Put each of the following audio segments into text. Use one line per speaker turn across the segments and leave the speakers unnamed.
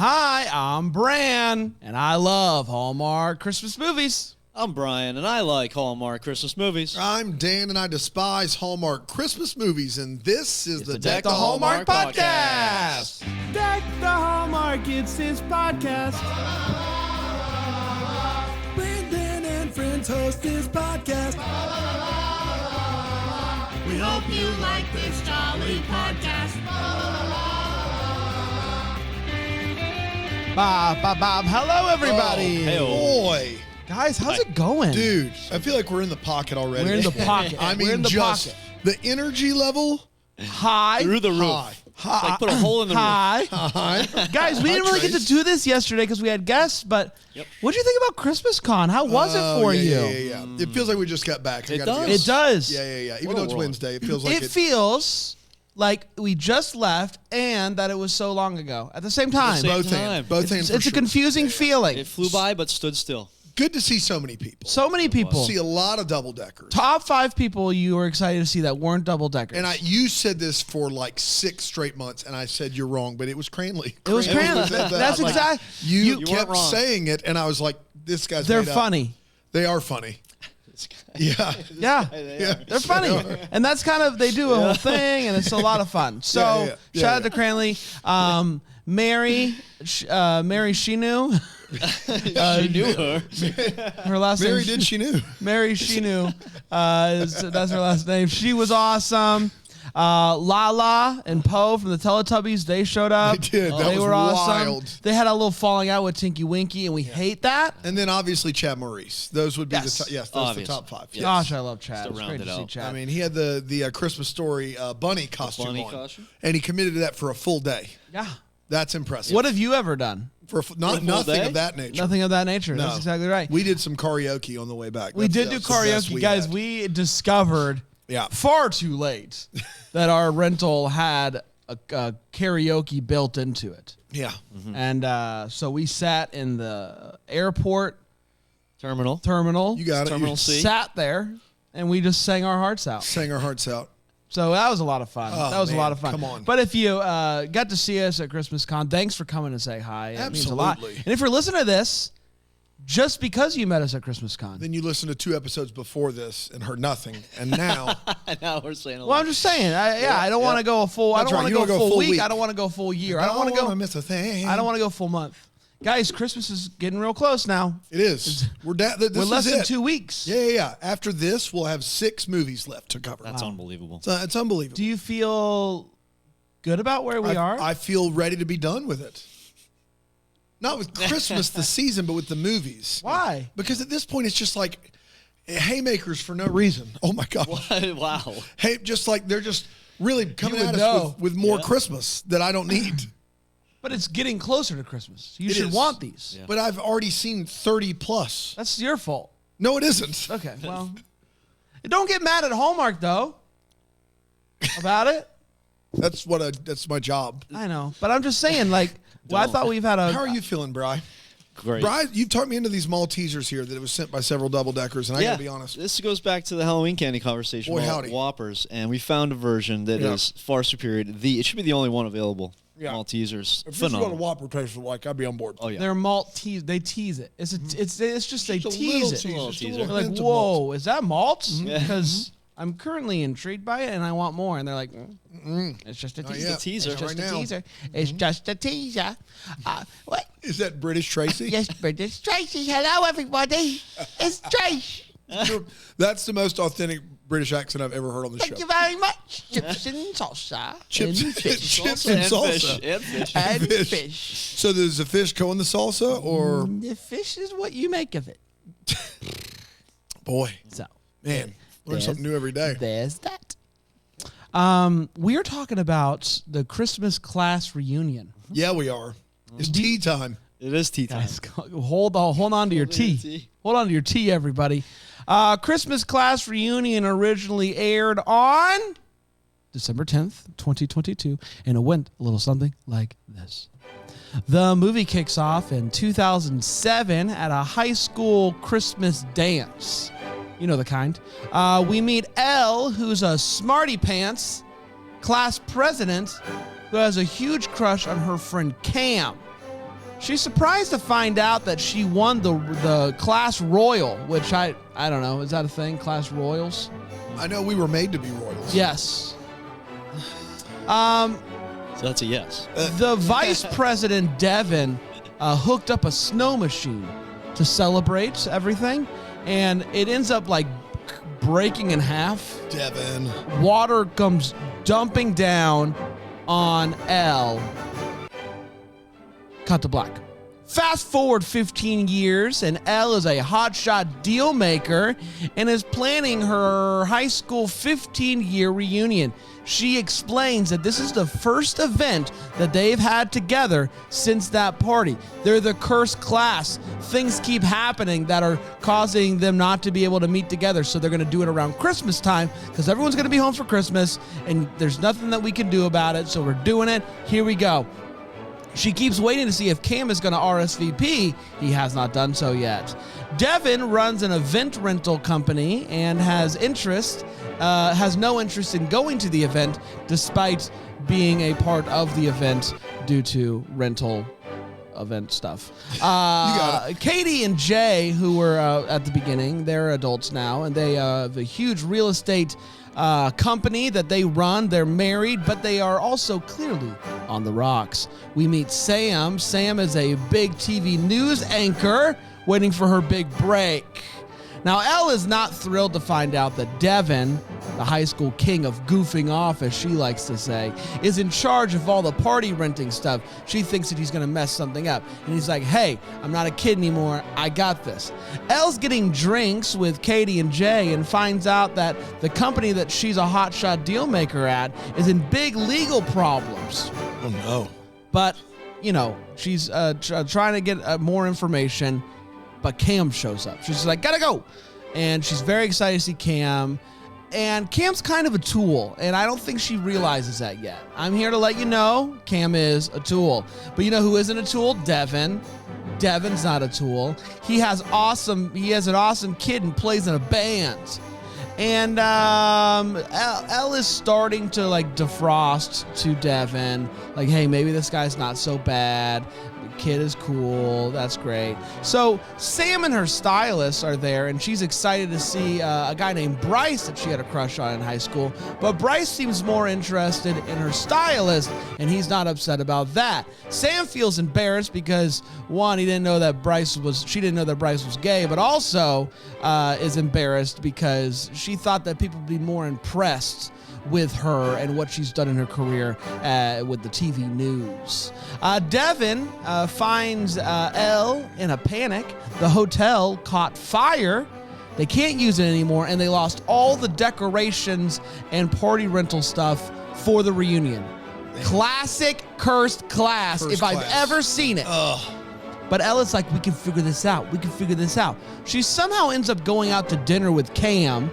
Hi, I'm Bran, and I love Hallmark Christmas movies.
I'm Brian, and I like Hallmark Christmas movies.
I'm Dan, and I despise Hallmark Christmas movies, and this is the
Deck the Hallmark podcast.
Deck the Hallmark, it's his podcast. Brandon and friends host his podcast.
We hope you like this jolly podcast.
Bob. Hello, everybody.
Boy,
Guys, how's it going?
dude, I feel like we're in the pocket already.
We're in the pocket.
I mean,
We're in the
just
pocket.
the energy level.
Hi.
Through the roof.
Hi.
It's like put a hole in the roof.
Hi.
Hi.
Guys, we didn't really get to do this yesterday because we had guests, but what do you think about Christmas Con? How was it for you?
Yeah. It feels like we just got back. I
It
gotta be
does.
honest.
It does.
Yeah. Even
What
though
a
it's
world.
Wednesday, it feels like
It feels like we just left and that it was so long ago at the same time.
Same
both
time.
hands. Both hands.
It's
for
a
sure.
confusing feeling.
It flew by but stood still.
Good to see so many people.
So many people.
See a lot of double deckers.
Top 5 people you were excited to see that weren't double deckers.
And you said this for like 6 straight months, and I said you're wrong, but it was Cranley.
It was Cranley.
said that.
That's
Like,
exactly.
You
weren't
kept
wrong.
saying it, and I was like, "This guy's."
They're
made up.
funny.
They are funny. Yeah.
Yeah.
Yeah.
They're funny. And that's kind of, they do a whole thing, and it's a lot of fun. So,
Yeah,
shout out to Cranley. Mary Shinu.
She knew her.
Her last
Mary
name.
did. She knew.
Mary Shinu. That's her last name. She was awesome. Lala and Poe from the Teletubbies, they showed up.
They did. That
They
was
were
wild.
awesome. They had a little falling out with Tinky Winky, and we hate that.
And then obviously Chad Maurice. Those would be
Yes.
the top. Yes, those are the
Obviously.
top 5. Yes.
Gosh, I love Chad.
Just to
It's
round
great
it
to see
out.
Chad.
I mean, he had the Christmas Story bunny costume
bunny
on,
costume?
and he committed to that for a full day.
Yeah.
That's impressive.
What have you ever done?
for nothing
day?
of that nature.
Nothing of that nature.
No.
That's exactly right.
We did some karaoke on the way back.
We did do
That's the best
karaoke,
we
guys.
had.
We discovered
Yeah.
far too late that our rental had a karaoke built into it.
Yeah.
And so we sat in the airport
Terminal.
You got it.
Terminal
You
C.
sat there, and we just sang our hearts out.
sang our hearts out.
So that was a lot of fun.
Oh,
That was a
man,
lot of fun.
come on.
But if you got to see us at Christmas Con, thanks for coming to say hi. It means a lot.
Absolutely.
And if you're listening to this, just because you met us at Christmas Con.
Then you listened to 2 episodes before this and heard nothing, and now
Now we're saying a
Well,
lot.
I'm just saying. I don't want to go a full. I
That's
don't
right,
want to
you
go
don't go
full
full
week.
week.
I don't want to go full year. I
I
don't want to go.
miss a thing.
I don't want to go full month. Guys, Christmas is getting real close now.
It is. We're this
We're
is
less than
it.
2 weeks.
Yeah. After this, we'll have 6 movies left to cover.
That's unbelievable.
So it's unbelievable.
Do you feel good about where we are?
I feel ready to be done with it. Not with Christmas, the season, but with the movies.
Why?
Because at this point, it's just like haymakers for no reason. Oh my God.
Wow.
Hey, just like they're just really coming
would
at
know.
us with more Christmas that I don't need.
But it's getting closer to Christmas. You
It
should
is.
want these.
Yeah.
But I've already seen 30 plus.
That's your fault.
No, it isn't.
Okay, well, don't get mad at Hallmark though. About it.
That's my job.
I know, but I'm just saying, like, well, I thought we've had a.
How are you feeling, Bri?
Great.
Bri, you've talked me into these Maltesers here that it was sent by several double deckers, and I gotta be honest.
This goes back to the Halloween candy conversation
Boy,
about
howdy.
Whoppers, and we found a version that is far superior. It should be the only one available.
Yeah.
Maltesers,
If this is what a
phenomenal.
Whopper tastes like, I'd be on board.
Oh yeah.
They're malt tease. They tease it. It's just they
Just a
tease
little
it.
tease,
Little
just a
teaser.
little
They're like,
hint of malt.
whoa, is that malt? Because I'm currently intrigued by it and I want more. And they're like, it's just a teaser.
yeah.
teaser.
It's just
Right
a
now.
teaser. It's just a teaser. What?
Is that British Tracy?
Yes, British Tracy. Hello, everybody. It's Trace.
That's the most authentic British accent I've ever heard on the
Thank
show.
you very much. Chips and salsa.
Chips
and fish.
chips and salsa.
And fish.
And
Fish.
fish.
So does the fish go in the salsa, or
The fish is what you make of it.
boy,
So,
man, learn something new every day.
there's that. We're talking about the Christmas class reunion.
Yeah, we are. It's tea time.
It is tea time.
Guys, hold on to your tea. Hold on to your tea, everybody. Christmas class reunion originally aired on December 10th, 2022, and it went a little something like this. The movie kicks off in 2007 at a high school Christmas dance. You know the kind. We meet Elle, who's a smarty pants class president who has a huge crush on her friend Cam. She's surprised to find out that she won the Class Royal, which I don't know. Is that a thing? Class Royals?
I know we were made to be royals.
Yes.
So that's a yes.
The vice president, Devin, hooked up a snow machine to celebrate everything, and it ends up like breaking in half.
Devin.
Water comes dumping down on Elle. Cut to black. Fast forward 15 years, and Elle is a hotshot deal maker and is planning her high school 15-year reunion. She explains that this is the first event that they've had together since that party. They're the cursed class. Things keep happening that are causing them not to be able to meet together, so they're going to do it around Christmas time because everyone's going to be home for Christmas, and there's nothing that we can do about it, so we're doing it. Here we go. She keeps waiting to see if Cam is going to RSVP. He has not done so yet. Devin runs an event rental company and has no interest in going to the event despite being a part of the event due to rental event stuff. Katie and Jay, who were at the beginning, they're adults now, and they have a huge real estate company that they run. They're married, but they are also clearly on the rocks. We meet Sam. Sam is a big TV news anchor waiting for her big break. Now, Elle is not thrilled to find out that Devin, the high school king of goofing off, as she likes to say, is in charge of all the party renting stuff. She thinks that he's going to mess something up. And he's like, hey, I'm not a kid anymore. I got this. Elle's getting drinks with Katie and Jay and finds out that the company that she's a hotshot deal maker at is in big legal problems.
Oh, no.
But, you know, she's trying to get more information. But Cam shows up. She's like, gotta go. And she's very excited to see Cam. And Cam's kind of a tool, and I don't think she realizes that yet. I'm here to let you know Cam is a tool. But you know who isn't a tool? Devin. Devin's not a tool. He has an awesome kid and plays in a band. And Elle is starting to like defrost to Devin. Like, hey, maybe this guy's not so bad. The kid is cool. That's great. So Sam and her stylist are there, and she's excited to see a guy named Bryce that she had a crush on in high school. But Bryce seems more interested in her stylist, and he's not upset about that. Sam feels embarrassed because, one, she didn't know that Bryce was gay, but also is embarrassed because she thought that people would be more impressed with her and what she's done in her career with the TV news. Devin finds Elle in a panic. The hotel caught fire. They can't use it anymore, and they lost all the decorations and party rental stuff for the reunion. Classic cursed class, if I've ever seen it.
Ugh.
But Ella's like, we can figure this out. She somehow ends up going out to dinner with Cam,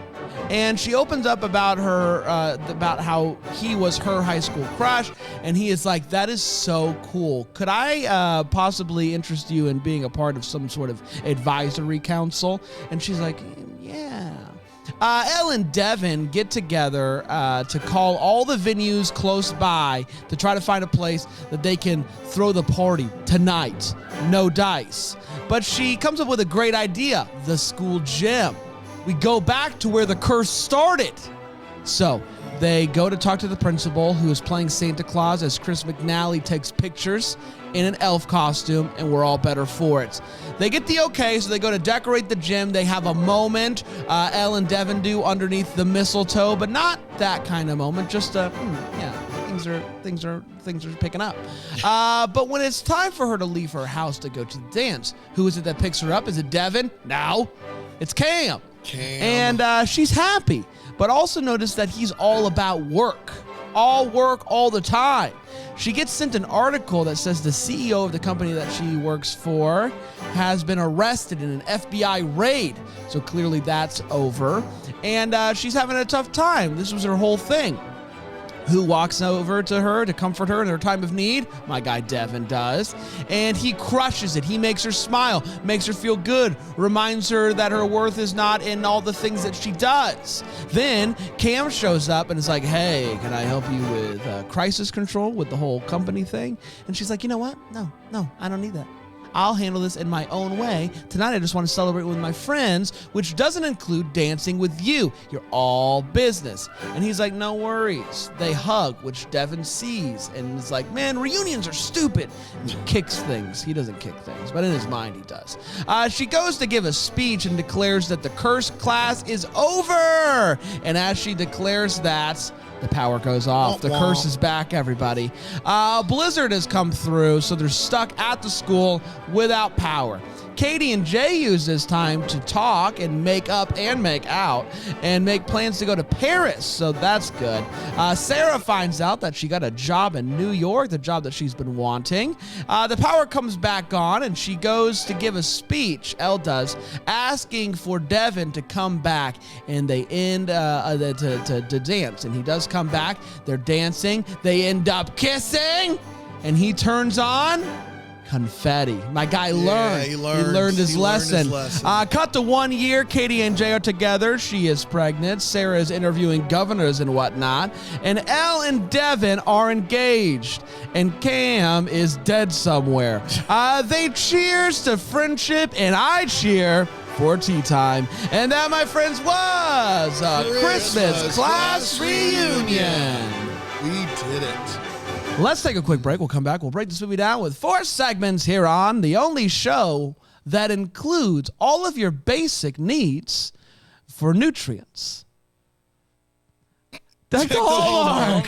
and she opens up about about how he was her high school crush, and he is like, that is so cool. Could I possibly interest you in being a part of some sort of advisory council? And she's like, yeah. Elle and Devin get together to call all the venues close by to try to find a place that they can throw the party tonight. No dice. But she comes up with a great idea, the school gym. We go back to where the curse started. So they go to talk to the principal, who is playing Santa Claus as Chris McNally takes pictures in an elf costume, and we're all better for it. They get the okay, so they go to decorate the gym. They have a moment, Elle and Devin do, underneath the mistletoe, but not that kind of moment, just things are picking up. But when it's time for her to leave her house to go to the dance, who is it that picks her up? Is it Devin? No, it's Cam. And she's happy, but also notice that he's all about work. All work, all the time. She gets sent an article that says the CEO of the company that she works for has been arrested in an FBI raid. So clearly that's over. And she's having a tough time. This was her whole thing. Who walks over to her to comfort her in her time of need? My guy Devin does. And he crushes it. He makes her smile, makes her feel good, reminds her that her worth is not in all the things that she does. Then Cam shows up and is like, hey, can I help you with crisis control with the whole company thing? And she's like, you know what? No, I don't need that. I'll handle this in my own way. Tonight, I just want to celebrate with my friends, which doesn't include dancing with you. You're all business. And he's like, no worries. They hug, which Devin sees, and is like, man, reunions are stupid. And he kicks things. He doesn't kick things, but in his mind, he does. She goes to give a speech and declares that the curse class is over. And as she declares that, the power goes off. The curse is back, everybody. Blizzard has come through, so they're stuck at the school without power. Katie and Jay use this time to talk and make up and make out and make plans to go to Paris, so that's good. Sarah finds out that she got a job in New York, the job that she's been wanting. The power comes back on, and she goes to give a speech, Elle does, asking for Devin to come back, and they end to dance, and he does come back. They're dancing. They end up kissing, and he turns on confetti. My guy learned. He learned his lesson. Cut to 1 year. Katie and Jay are together. She is pregnant. Sarah is interviewing governors and whatnot. And Elle and Devin are engaged. And Cam is dead somewhere. They cheers to friendship, and I cheer for tea time. And that, my friends, was a Christmas class reunion.
We did it.
Let's take a quick break. We'll come back. We'll break this movie down with 4 segments here on the only show that includes all of your basic needs for nutrients. That's Hallmark.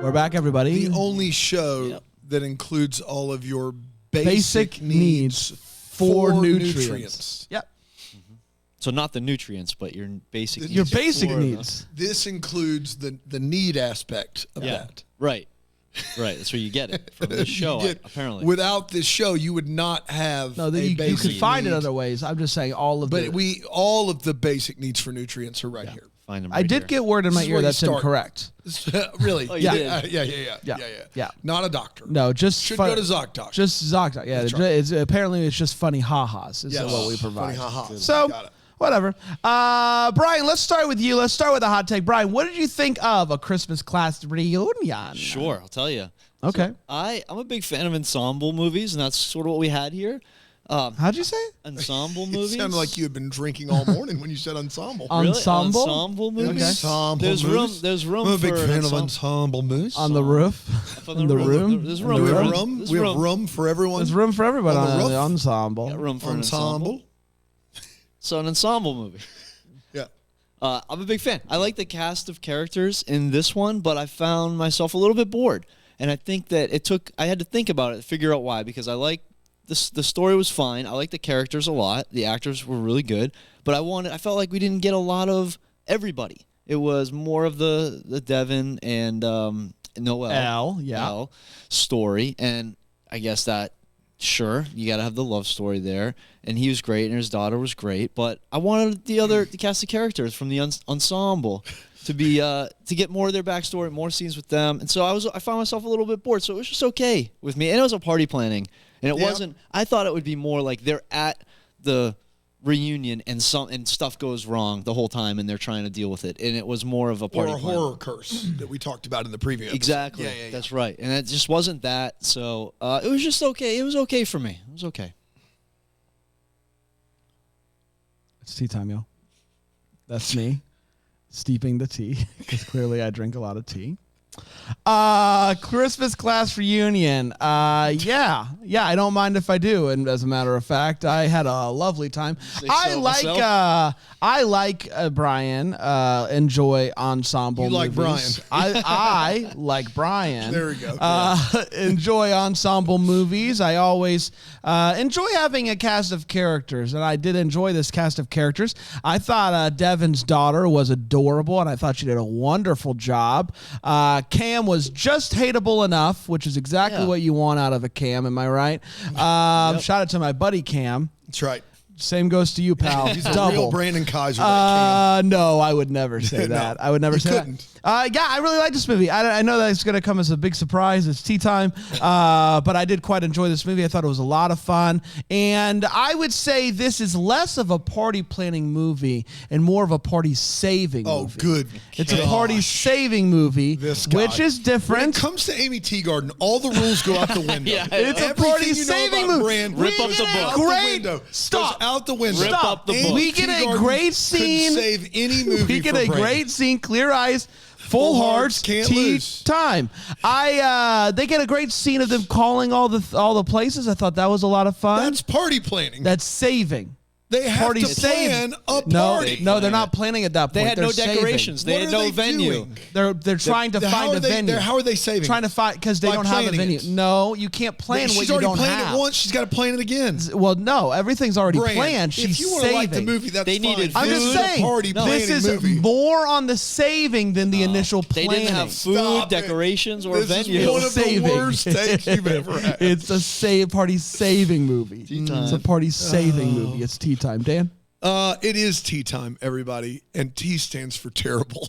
We're back, everybody.
The only show that includes all of your
basic needs for nutrients. Yep.
Mm-hmm. So not the nutrients, but your basic needs.
Your basic needs.
This includes the need aspect of that.
Right. That's where you get it from this show, apparently.
Without this show, you would not have
you could find it other ways. I'm just saying all of
all of the basic needs for nutrients are right here.
Find them
I did get word in my ear that's incorrect.
Really?
Oh,
Yeah. Not a doctor.
No, just
should go to ZocDoc.
Just ZocDoc. Yeah,
right.
Apparently it's just funny ha-has is what we provide.
Funny ha-has.
So, whatever. Brian, let's start with you. Let's start with a hot take. Brian, what did you think of A Christmas Class Reunion?
Sure, I'll tell you.
Okay.
So I'm a big fan of ensemble movies, and that's sort of what we had here.
How'd you say?
Ensemble movies.
It sounded like you had been drinking all morning when you said ensemble.
Really?
Ensemble?
Ensemble movies?
Okay.
Ensemble
There's
movies?
room
I'm a big
for
fan of ensemble movies.
On the roof?
On
In the room?
There's
We
room.
have room. We have room for everyone.
There's room for everybody
On the
on
roof?
the ensemble.
Got room for an ensemble. So an ensemble movie.
Yeah.
I'm a big fan. I like the cast of characters in this one, but I found myself a little bit bored. And I think that I had to think about it, figure out why, because I like the story was fine. I like the characters a lot. The actors were really good, but I felt like we didn't get a lot of everybody. It was more of the Devin and Noelle Elle story, and I guess that sure you got to have the love story there, and he was great, and his daughter was great, but I wanted the cast of characters from the ensemble to be to get more of their backstory, more scenes with them, and so I found myself a little bit bored. So it was just okay with me, and it was a party planning. And it wasn't. I thought it would be more like they're at the reunion and stuff goes wrong the whole time, and they're trying to deal with it. And it was more of a party
or a horror curse that we talked about in the previous.
Exactly. Yeah. That's right. And it just wasn't that. So it was just okay. It was okay for me. It was okay.
It's tea time, yo. That's me steeping the tea because clearly I drink a lot of tea. Christmas class reunion. Yeah, I don't mind if I do. And as a matter of fact, I had a lovely time. I like Brian. Enjoy ensemble.
You like
movies. I like Brian.
There we go.
Enjoy ensemble movies. I always enjoy having a cast of characters, and I did enjoy this cast of characters. I thought Devin's daughter was adorable, and I thought she did a wonderful job. Cam was was just hateable enough, which is exactly what you want out of a Cam. Am I right? Shout out to my buddy Cam.
That's right.
Same goes to you, pal.
He's a real Brandon Kaiser. That
No, I would never say that. I would never say
couldn't.
that. Yeah, I really like this movie. I know that it's going to come as a big surprise. It's tea time. But I did quite enjoy this movie. I thought it was a lot of fun. And I would say this is less of a party planning movie and more of a party saving movie.
Oh, good.
It's a party saving movie, which is different.
When it comes to Amy Teagarden, all the rules go out the window.
It's a party saving movie.
Rip up the book.
Stop.
Out the window.
Rip up the book.
We get a great scene.
Save any movie.
We get a great scene. Clear eyes. Full hearts,
can't
tea
lose.
time. They get a great scene of them calling all the places. I thought that was a lot of fun.
That's party planning.
That's saving.
They have
Party
to
saving.
plan a party.
No, they're not planning at that point.
They had
They're
no
saving.
decorations. They
What
had
are
no
they
venue.
doing?
They're trying to find a venue.
How are they saving?
Trying to find because they
By
don't have a
planning
venue.
it.
No, you can't plan what
She's
you
already
don't
planned
have.
it once. She's got to plan it again.
Well, no, everything's already
Brand,
planned. She's
if you want
saving.
to like the movie, that's
They
fine.
needed
I'm just
This is a
saying,
party
this
planning
is
movie.
more on the saving than the initial
They
planning.
didn't have food,
Stop it.
decorations, or
This is
venue.
one of the worst takes you've ever had.
It's a party saving movie. It's a party saving movie. It's tea time, Dan.
It is tea time, everybody, and T stands for terrible.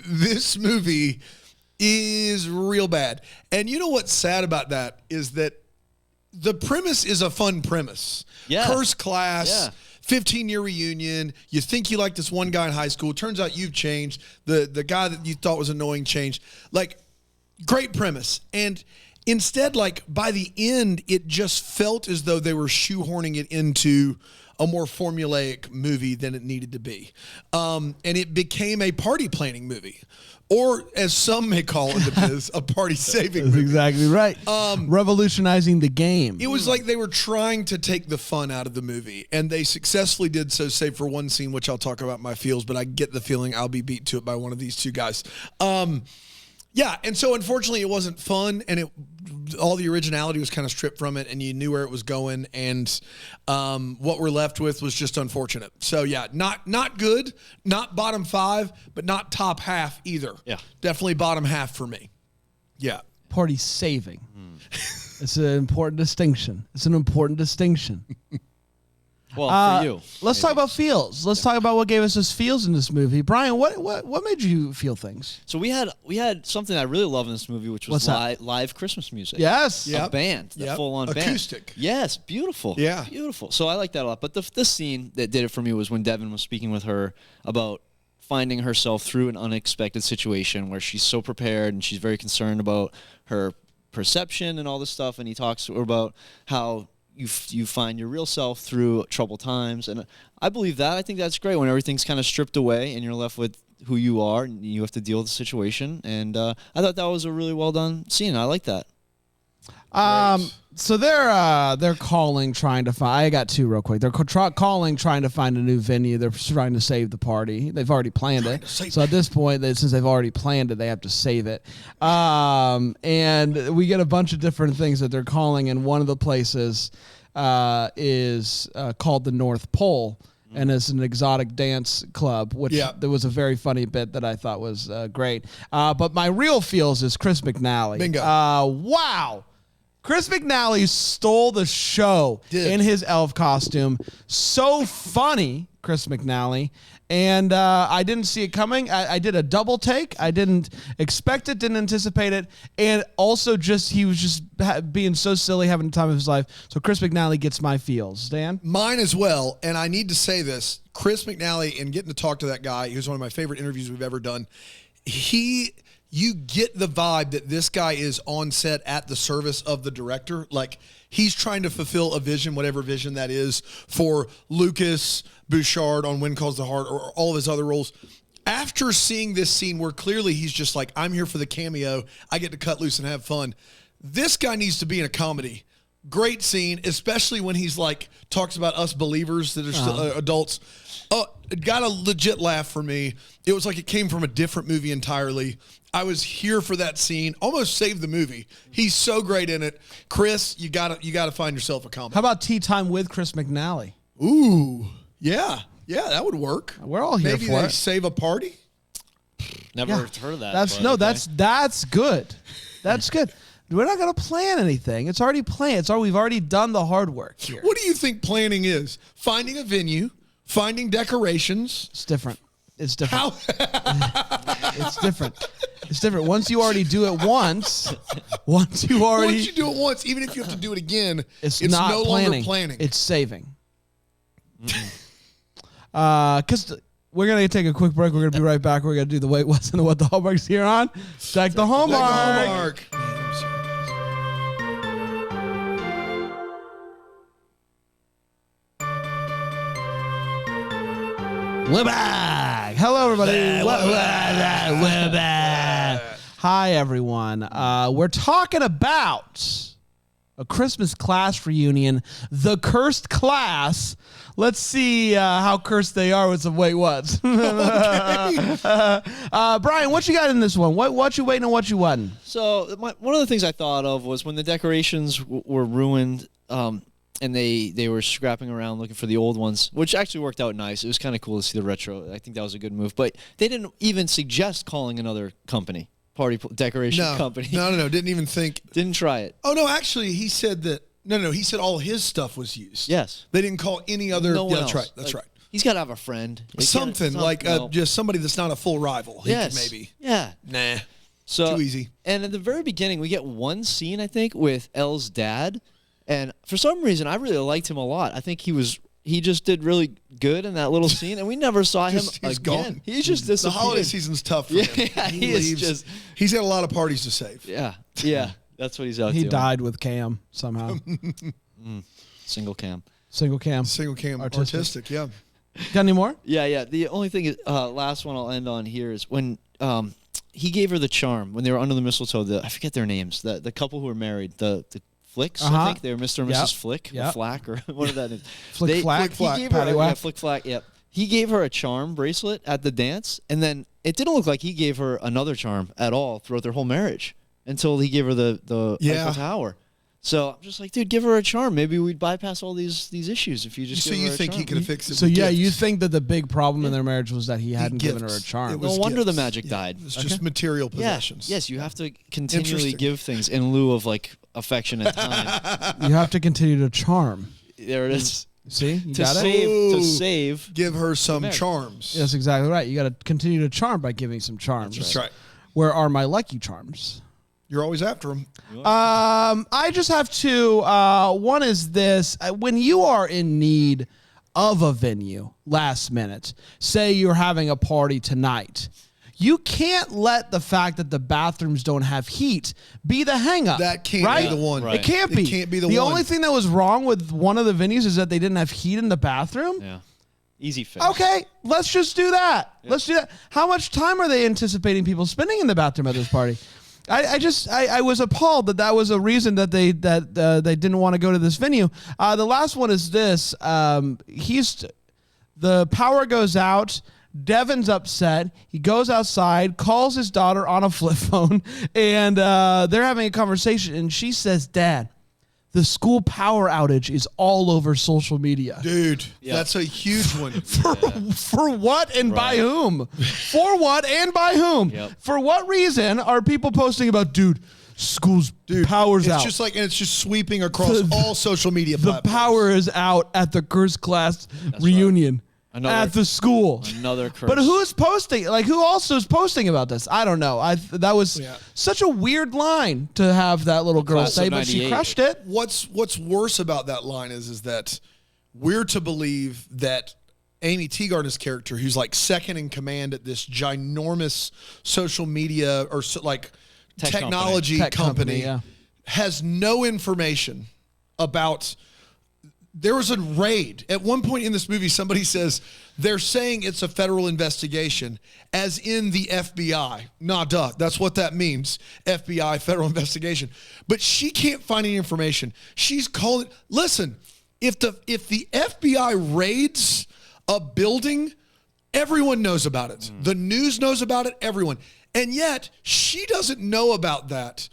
This movie is real bad, and you know what's sad about that is that the premise is a fun premise.
Yeah.
Cursed class.
Yeah.
15-year reunion. You think you like this one guy in high school. Turns out you've changed. The guy that you thought was annoying changed. Like, great premise. And instead, like, by the end, it just felt as though they were shoehorning it into a more formulaic movie than it needed to be. And it became a party planning movie. Or, as some may call it, a party saving
That's
movie.
exactly right. Revolutionizing the game.
It was like they were trying to take the fun out of the movie, and they successfully did so, save for one scene, which I'll talk about my feels, but I get the feeling I'll be beat to it by one of these two guys. Yeah, and so unfortunately it wasn't fun, and all the originality was kind of stripped from it, and you knew where it was going, and what we're left with was just unfortunate. So yeah, not good, not bottom 5, but not top half either.
Yeah.
Definitely bottom half for me. Yeah.
Party saving. It's an important distinction.
Well, for you.
Let's talk about feels. Let's talk about what gave us those feels in this movie. Brian, what made you feel things?
So we had something I really love in this movie, which was
What's that?
live Christmas music.
Yes.
Yeah.
A band, the
Yep.
full-on band.
Acoustic.
Yes, beautiful.
Yeah.
Beautiful. So I like that a lot. But the scene that did it for me was when Devin was speaking with her about finding herself through an unexpected situation where she's so prepared and she's very concerned about her perception and all this stuff. And he talks to her about how you find your real self through troubled times. And I believe that. I think that's great when everything's kind of stripped away and you're left with who you are and you have to deal with the situation. And I thought that was a really well done scene. I like that.
So they're calling, trying to find. I got two real quick. They're calling, trying to find a new venue. They're trying to save the party. They've already planned it. So at this point, since they've already planned it, they have to save it. And we get a bunch of different things that they're calling, and one of the places is called the North Pole. And it's an exotic dance club, which there was a very funny bit that I thought was great. But my real feels is Chris McNally.
Bingo.
Wow. Chris McNally stole the show in his elf costume. So funny, Chris McNally. And I didn't see it coming. I did a double take. I didn't expect it, didn't anticipate it. And also he was just being so silly, having the time of his life. So Chris McNally gets my feels. Dan?
Mine as well, and I need to say this. Chris McNally, and getting to talk to that guy, who's one of my favorite interviews we've ever done, you get the vibe that this guy is on set at the service of the director. Like, he's trying to fulfill a vision, whatever vision that is, for Lucas Bouchard on When Calls the Heart or all of his other roles. After seeing this scene where clearly he's just like, I'm here for the cameo, I get to cut loose and have fun. This guy needs to be in a comedy. Great scene, especially when he's like, talks about us believers that are still adults. It got a legit laugh for me. It was like it came from a different movie entirely. I was here for that scene. Almost saved the movie. He's so great in it. Chris, you gotta find yourself a comedy.
How about Tea Time with Chris McNally?
Ooh, yeah, that would work.
We're all here
Maybe
for
they
it.
save a party.
Never
Yeah.
heard of that.
That's
but
no,
okay.
that's good. That's good. We're not going to plan anything. It's already planned. We've already done the hard work here.
What do you think planning is? Finding a venue, finding decorations.
It's different. It's different.
How?
It's different. It's different. Once you already do it once
Once you do it once, even if you have to do it again,
it's
it's
not
no
planning.
longer planning.
It's saving. Because we're going to take a quick break. We're going to be right back. We're going to do the Wait, What's and What the Hallmark's here on. Check the Hallmark. We're back. Hello, everybody. We're back. Hi, everyone. We're talking about a Christmas class reunion, the cursed class. Let's see how cursed they are with some wait whats. Brian, what you got in this one? What you waiting on? What you wanting?
So one of the things I thought of was when the decorations were ruined, and they were scrapping around looking for the old ones, which actually worked out nice. It was kind of cool to see the retro. I think that was a good move. But they didn't even suggest calling another company, decoration company.
No. Didn't even think.
Didn't try it.
Oh, no, actually, he said that. No, he said all his stuff was used.
Yes.
They didn't call any other.
No one
That's
else.
right. That's
Like,
right.
He's got to have a friend.
Something like just somebody that's not a full rival. He
Yes.
could maybe.
Yeah.
Nah.
So,
Too easy.
And at the very beginning, we get one scene, I think, with Elle's dad. And for some reason, I really liked him a lot. I think he just did really good in that little scene, and we never saw him
He's
again.
gone.
He's just
The
disappeared.
holiday season's tough for him.
Yeah, he is just-
He's got a lot of parties to save.
Yeah, that's what he's out
He
doing.
died with Cam somehow.
Single cam.
Single Cam.
Single cam
Artistic.
artistic, yeah.
Got any more?
Yeah. The only thing is, last one I'll end on here is when he gave her the charm when they were under the mistletoe. I forget their names. The couple who were married. The Flicks, I think they were Mr. and Mrs. Flick, or Flack, or what are that?
Flick Flack,
Patty Whack. Flick Flack. Yep. He gave her a charm bracelet at the dance, and then it didn't look like he gave her another charm at all throughout their whole marriage until he gave her the Eiffel Tower. So I'm just like, dude, give her a charm. Maybe we'd bypass all these issues if you just.
So
give her
you
a
think
charm.
he could have fixed it?
So
with
yeah,
gifts.
you think that the big problem in their marriage was that he hadn't given her a
Gifts.
charm.
It was
No wonder the
gifts.
magic
Yeah,
died.
It's just material possessions.
Yes, you have to continually
Interesting.
give things in lieu of like affection and time.
You have to continue to charm.
There it is.
See, you
To
got it.
save, to
Ooh.
save.
Give her some
marriage.
charms.
That's exactly right. You got to continue to charm by giving some charms.
That's right.
Where are my lucky charms?
You're always after them.
I just have two. One is this: when you are in need of a venue last minute, say you're having a party tonight, you can't let the fact that the bathrooms don't have heat be the hang-up.
That can't
right?
be the one.
Right.
It can't be.
It can't be the
The
one.
only thing that was wrong with one of the venues is that they didn't have heat in the bathroom.
Yeah. Easy fix.
Okay, let's just do that. Let's do that. How much time are they anticipating people spending in the bathroom at this party? I was appalled that was a reason that they didn't want to go to this venue. The last one is this: the power goes out. Devin's upset. He goes outside, calls his daughter on a flip phone, and they're having a conversation. And she says, "Dad, the school power outage is all over social media."
Dude, that's a huge one.
For what and by whom? For what and by whom?
Yep.
For what reason are people posting about, school's power's
It's
out?
just like, and it's just sweeping across all social media
The
platforms.
power is out at the cursed class reunion at the school.
Another curse.
But who's posting? Like, who also is posting about this? I don't know. That was such a weird line to have that little girl
Class
say,
of
but she
98.
crushed it.
What's worse about that line is that we're to believe that Amy Teagarden's character, who's like second in command at this ginormous social media or technology
Tech
company,
yeah.
has no information about. There was a raid. At one point in this movie, somebody says they're saying it's a federal investigation, as in the FBI. Nah, duh. That's what that means. FBI, federal investigation. But she can't find any information. She's calling. Listen, if the FBI raids a building, everyone knows about it. The news knows about it. Everyone. And yet she doesn't know about that.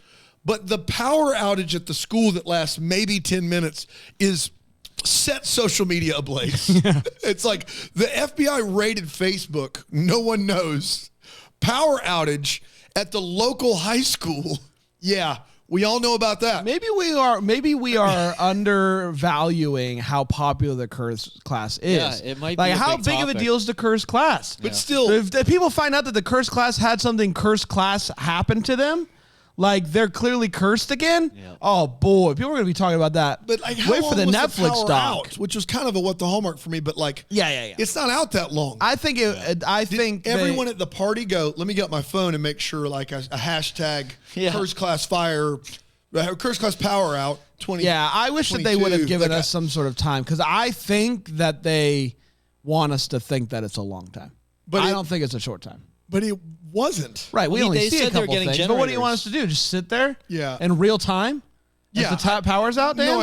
But the power outage at the school that lasts maybe 10 minutes is set social media ablaze. It's like the FBI raided Facebook. No one knows. power outage at the local high school. Yeah, we all know about that.
Maybe we are undervaluing how popular the curse class is.
Yeah, it might be
like
a
how
big
big of a
topic.
deal is the curse class?
But still,
if people find out that the curse class had something curse class happen to them, like they're clearly cursed again.
Yeah.
Oh boy, people are gonna be talking about that.
but like, how
wait
long
for the
was
Netflix
power
doc.
out, which was kind of a what the Hallmark for me. But like,
Yeah.
it's not out that long.
I think I think
Everyone at the party go, let me get my phone and make sure like a hashtag curse class fire, curse class power out 20.
Yeah, I wish that they would have
22.
given
Like,
us some sort of time because I think that they want us to think that it's a long time.
But
I
it-
don't think it's a short time.
But it wasn't.
Right, we
Well,
only
they
see a
said they were
couple
getting
things. But what do you want us
generators.
to do? Just sit there?
Yeah.
In real time?
Yeah.
As the power's out, Dan?
No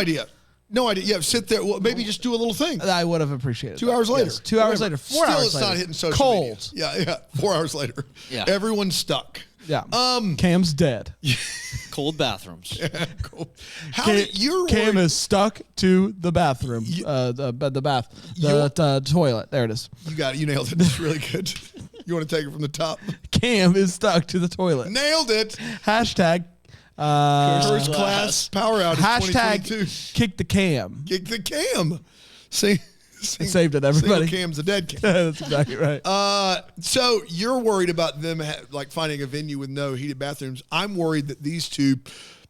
idea. Yeah, sit there. Well, maybe just do a little thing.
I would have appreciated
2
that.
hours later.
Yes, 2 hours later. 4
Still,
hours
it's
later.
not hitting social
Cold.
media. Yeah. 4 hours later.
Yeah.
Everyone's stuck.
Yeah. Cam's dead.
Cold bathrooms.
Cool. How did you're
Cam
worried-
is stuck to the bathroom. The bath. The toilet. There it is.
You got it. You nailed it. That's really good. You want to take it from the top?
Cam is stuck to the toilet.
Nailed it.
Hashtag.
First class power outage
Hashtag
2022.
kick the cam.
Kick the cam. See,
Saved it, everybody.
Single cam's a dead cam.
That's exactly right.
So you're worried about them like finding a venue with no heated bathrooms. I'm worried that these two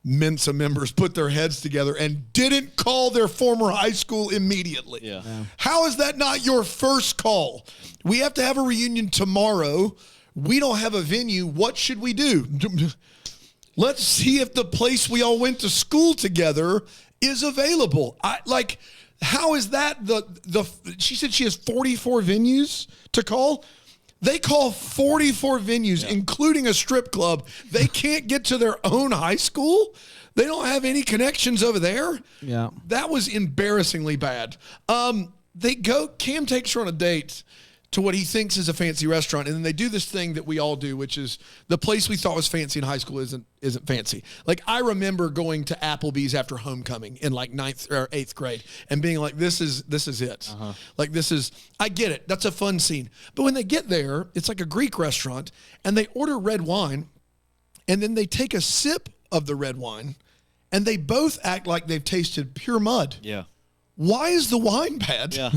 Mensa members put their heads together and didn't call their former high school immediately.
Yeah.
How is that not your first call? We have to have a reunion tomorrow. We don't have a venue. What should we do? Let's see if the place we all went to school together is available. How is that she said she has 44 venues to call. They call 44 venues, including a strip club. They can't get to their own high school. They don't have any connections over there.
Yeah.
That was embarrassingly bad. Cam takes her on a date to what he thinks is a fancy restaurant, and then they do this thing that we all do, which is the place we thought was fancy in high school isn't fancy. Like, I remember going to Applebee's after homecoming in like 9th or 8th grade and being like, this is it. Like, I get it. That's a fun scene. But when they get there, it's like a Greek restaurant, and they order red wine, and then they take a sip of the red wine, and they both act like they've tasted pure mud.
Yeah.
Why is the wine bad?
Yeah.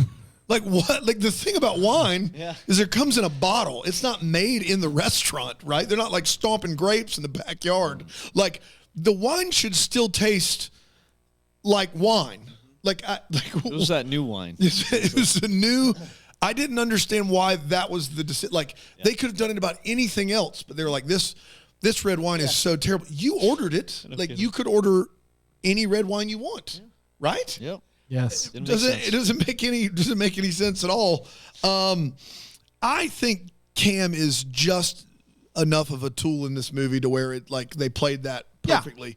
Like, what? Like, the thing about wine
Yeah.
is it comes in a bottle. It's not made in the restaurant, right? They're not like stomping grapes in the backyard. Like, the wine should still taste like wine.
It was that new wine.
it was a new. I didn't understand why that was the decision. Like, they could have done it about anything else, but they were like, this red wine is so terrible. You ordered it. Like, you could order any red wine you want, right?
Yep.
Yes.
Didn't make sense.
It doesn't make any sense at all. I think Cam is just enough of a tool in this movie to where they played that perfectly.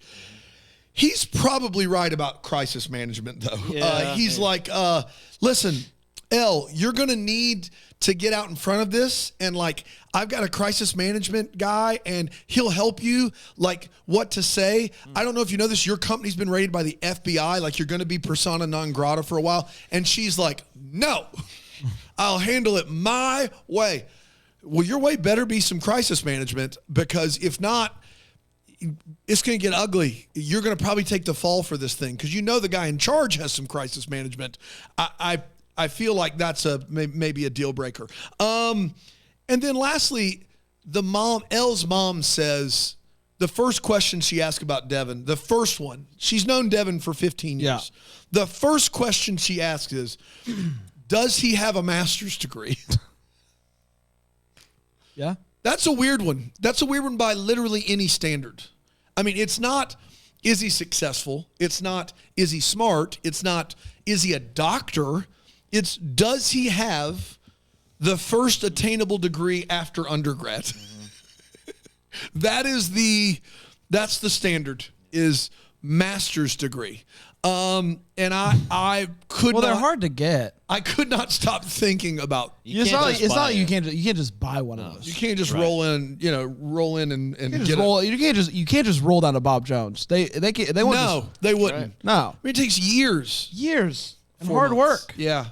He's probably right about crisis management, though.
Yeah,
He's like, listen, Elle, you're going to need to get out in front of this. And I've got a crisis management guy and he'll help you what to say. I don't know if you know this. Your company's been raided by the FBI. Like, you're going to be persona non grata for a while. And she's like, no, I'll handle it my way. Well, your way better be some crisis management, because if not, it's going to get ugly. You're going to probably take the fall for this thing because the guy in charge has some crisis management. I feel like that's maybe a deal breaker. And then lastly, Elle's mom says the first question she asked about Devin, the first one, she's known Devin for 15 years.
Yeah.
The first question she asks is, does he have a master's degree?
Yeah.
That's a weird one. That's a weird one by literally any standard. I mean, it's not, is he successful? It's not, is he smart? It's not, is he a doctor? It's, does he have the first attainable degree after undergrad? That's the standard, is master's degree. And I could
Well,
not.
they're hard to get.
I could not stop thinking about.
It's not like you can't just buy one of those.
You can't just roll in and
You can't just roll down to Bob Jones. They won't.
No, they wouldn't.
No.
I mean, it takes years.
And
4
hard
months.
work.
Yeah.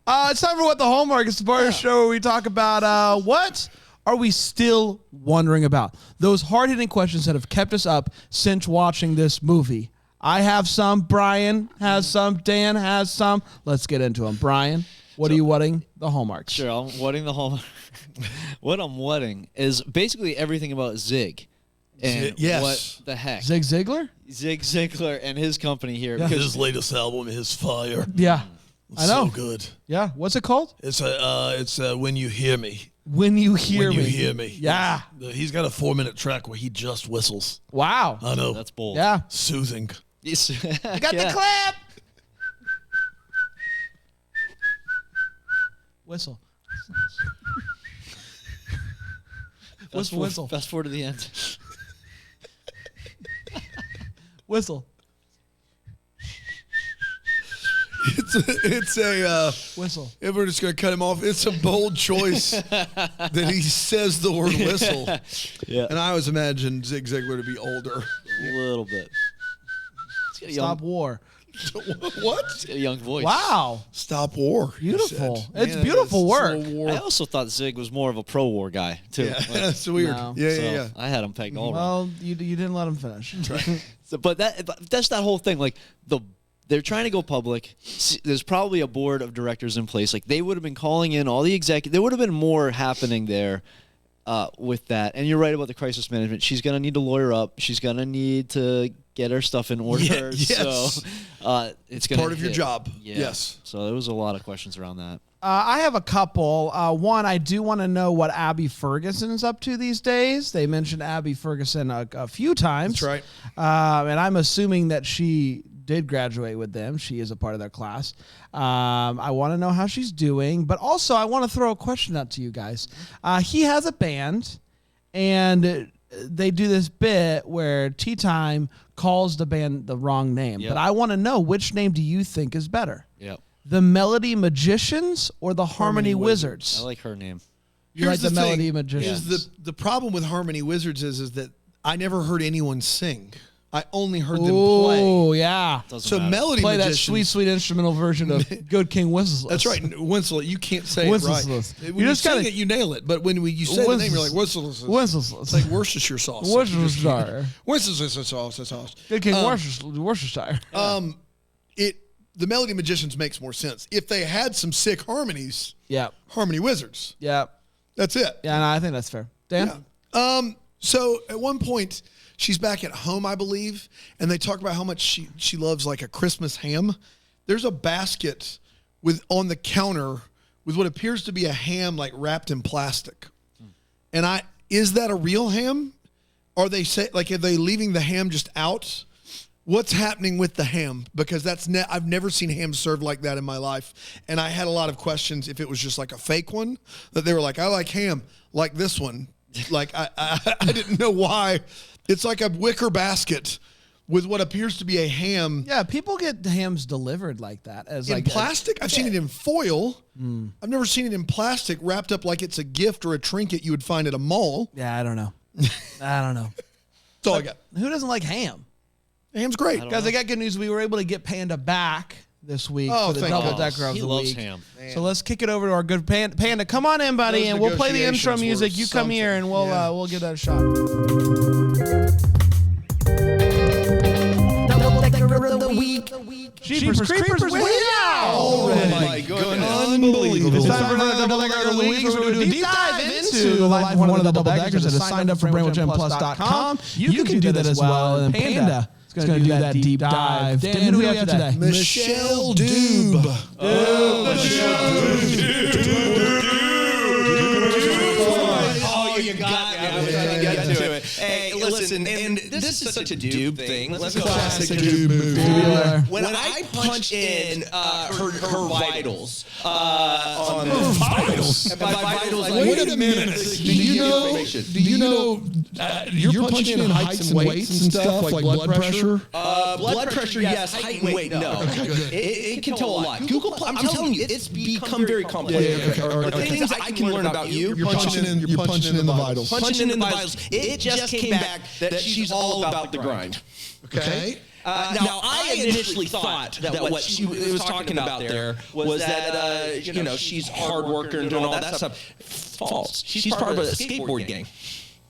It's time for What the Hallmark. It's the part of the show where we talk about what are we still wondering about? Those hard-hitting questions that have kept us up since watching this movie. I have some. Brian has some. Dan has some. Let's get into them. Brian, what are you wedding the Hallmarks?
Sure, I'm wedding the Hallmark. What I'm wedding is basically everything about Zig. And
Yes.
what the heck?
Zig Ziglar?
Zig Ziglar and his company here.
Yeah.
Because
His latest album, His Fire.
Yeah. I know.
So good.
Yeah. What's it called?
It's When You Hear Me.
When You Hear
When
Me.
You Hear Me.
Yeah.
He's got a 4-minute track where he just whistles.
Wow.
I know.
that's bold.
Yeah.
Soothing.
I got the clip. Whistle. Whistle.
Fast forward to the end.
Whistle.
It's a
Whistle.
if we're just gonna cut him off, it's a bold choice that he says the word whistle.
Yeah.
And I always imagined Zig Ziglar to be older.
A little bit. He's got a
Stop
young,
war.
What?
he's got a young voice.
Wow.
Stop war. you
Beautiful.
said.
It's
Man,
beautiful
that's
work.
slow war.
I also thought Zig was more of a pro-war guy, too.
Yeah,
Like,
that's weird.
No.
Yeah,
so
yeah.
I had him pegged all wrong.
Well, you didn't let him finish.
So, but that's that whole thing. Like they're trying to go public. There's probably a board of directors in place. Like they would have been calling in all the executives. There would have been more happening there with that. And you're right about the crisis management. She's gonna need to lawyer up. She's gonna need to get her stuff in order.
Yeah, yes.
So it's gonna
part of your
hit.
job.
Yeah.
Yes.
So there was a lot of questions around that.
I have a couple. One, I do want to know what Abby Ferguson's up to these days. They mentioned Abby Ferguson a few times.
That's right.
And I'm assuming that she did graduate with them. She is a part of their class. I want to know how she's doing. But also, I want to throw a question out to you guys. He has a band, and they do this bit where Tea Time calls the band the wrong name.
Yep.
But I want to know, which name do you think is better?
Yep.
The Melody Magicians or the Harmony Wizards?
I like her name.
You like the
thing,
Melody Magicians?
is the problem with Harmony Wizards is that I never heard anyone sing. I only heard them play.
Oh, yeah.
Doesn't
So
matter.
Melody
Play that
Magicians.
sweet, sweet instrumental version of Good King Wenceslas.
That's right, Wenceslas. You can't say
Wenceslas.
it right.
You
When you
just
sing
gotta-
it, you nail it. But when you say the name, you're like Wenceslas.
Wenceslas.
It's like Worcestershire sauce.
Worcestershire.
Worcestershire sauce.
Good King Worcestershire.
The Melody Magicians makes more sense. If they had some sick harmonies,
Yeah.
Harmony Wizards.
Yeah.
That's it.
Yeah, no, I think that's fair. Dan?
Yeah. So at one point, she's back at home, I believe, and they talk about how much she loves like a Christmas ham. There's a basket on the counter with what appears to be a ham like wrapped in plastic. And is that a real ham? Are they are they leaving the ham just out? What's happening with the ham? Because I've never seen ham served like that in my life. And I had a lot of questions if it was just like a fake one, that they were like, I like ham like this one. Like I didn't know why. It's like a wicker basket with what appears to be a ham.
Yeah, people get hams delivered like that. As
In
like
plastic? I've seen it in foil. I've never seen it in plastic wrapped up like it's a gift or a trinket you would find at a mall.
Yeah, I don't know. I don't know.
That's all I got.
Who doesn't like ham?
Ham's great.
Guys, I got good news. We were able to get Panda back this week for the
thank
double
goodness.
decker of
He
the
loves
week.
ham.
So let's kick it over to our good Panda. Come on in, buddy,
Those
and we'll play the intro
negotiations were
music. You come here, and we'll
something.
we'll give that a shot.
Double decker of the week.
Jeepers Creepers, we're here now!
my goodness. Unbelievable.
It's time for another double decker of the week. We're going to deep dive into the life of one of the double deckers that has signed up for BrainWashMPlus.com. You can do that as well. And Panda is going to do that deep dive. Dan, who do we have today?
Michelle Doob.
Oh, you got me. I was trying to get to it. Hey, listen, and this is such a Doob thing. Let's go.
Classic Doob movie.
When I punch in her vitals on vitals, and by vitals, like,
Wait a minute. Do you know you're punching in heights and weights and stuff like blood pressure?
blood pressure, yes. Height and weight, no. It can tell a lot. Google, I'm telling you, it's become very complex. The things I can learn about you.
You're punching in the vitals.
Punching in the vitals. It just came back that she's all about the grind.
Okay.
Now, I initially thought that what she was talking about there was that, she's hard worker and doing all that stuff. false. She's part of a skateboard gang.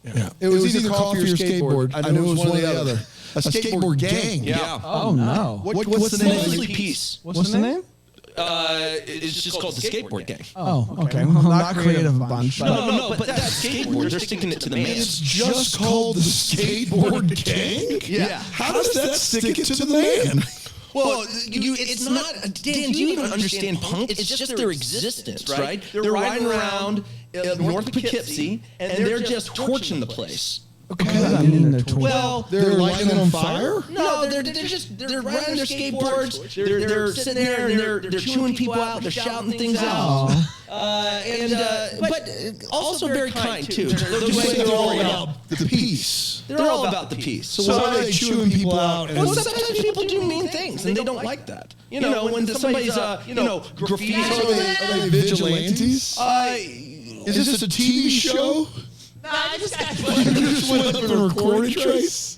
Yeah. It was either coffee or skateboard. I knew it was one or the other. A skateboard gang.
Yeah.
Oh, no.
What's the name?
Mostly Peace.
What's the name?
It's just called the skateboard gang.
Oh, okay. Well, not creative a bunch.
No, but that skateboard, they're sticking it to the man.
It's just called the skateboard gang?
Yeah.
How does that stick it to the man?
Well, it's not. Dan, do you even understand punk? It's just their existence, right? They're riding around north of Poughkeepsie, and they're just torching the place.
Okay.
Well,
They're lighting it on fire?
no, they're riding their skateboards. They're sitting there and they're chewing people out. They're shouting things out. But also very kind too.
They're all about the peace.
They're all about the peace.
So why are they chewing people out?
Well, sometimes people do mean things, and they don't like that. You know, when somebody's, graffiti.
Are they vigilantes? Is this a TV show?
Nah, I just got
You just went up and recorded, Trace?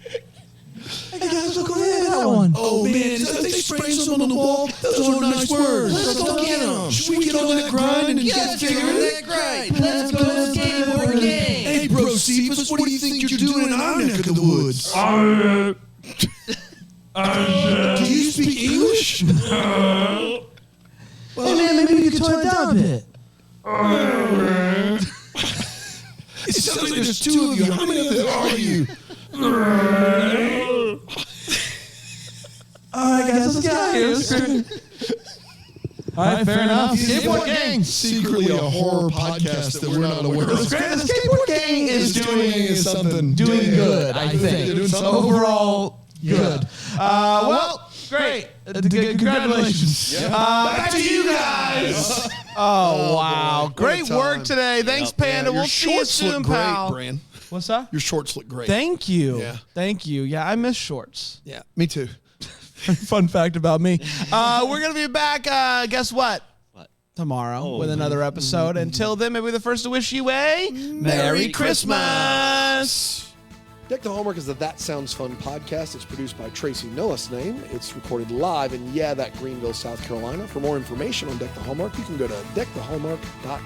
Hey guys, look over there, that one.
Oh man, is that they spraying something on the wall? Those are nice words.
Let's go get them.
Should we get on that grind and get figuring
that grind. Let's go skateboard gang.
Hey, bro, Cephas, what do you think you're doing in our neck of the woods? Do you speak English?
Hey man, maybe you can tone it down a bit.
It sounds like there's two of you. How many of them are you?
All right, guys, let's get out of here. All right, fair enough. Skateboard gang.
Secretly a horror podcast that we're not aware of.
The skateboard gang is doing good, I think.
They're doing something
Overall, good. Well, great. Congratulations. Back to you guys. Oh, wow. Great work today. Thanks, Panda. We'll see you soon, pal.
Bran.
What's that?
Your shorts look great.
Thank you.
Yeah.
Thank you. Yeah, I miss shorts.
Yeah, me too.
Fun fact about me. We're going to be back, guess what? Tomorrow with another episode. Until then, maybe the first to wish you a Merry Christmas.
Deck the Hallmark is the That Sounds Fun podcast. It's produced by Tracy Noah's name. It's recorded live in, that Greenville, South Carolina. For more information on Deck the Hallmark, you can go to deckthehallmark.com.